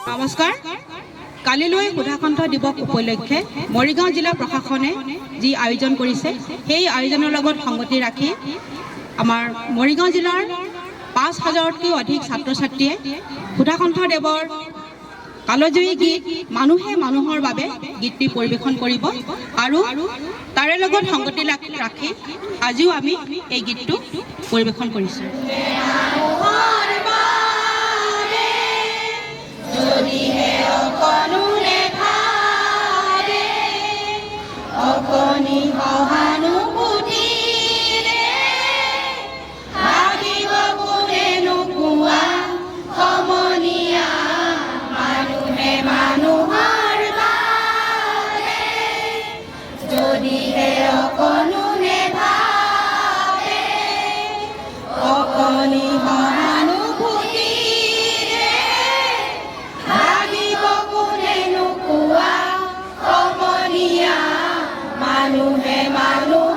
নমস্কাৰ। কালিলৈ সুধাকণ্ঠ দিৱস উপলক্ষে মৰিগাঁও জিলা প্ৰশাসনে যি আয়োজন কৰিছে সেই আয়োজনৰ লগত সংগতি ৰাখি আমাৰ মৰিগাঁও জিলাৰ ৫,০০০তকৈও অধিক ছাত্ৰ ছাত্ৰীয়ে সুধাকণ্ঠ দেৱৰ কালজয়ী গীত মানুহে মানুহৰ বাবে গীতটি পৰিৱেশন কৰিব আৰু তাৰে লগত সংগতি ৰাখি আজিও আমি এই গীতটো পৰিৱেশন কৰিছোঁ। মানুহে মানুহ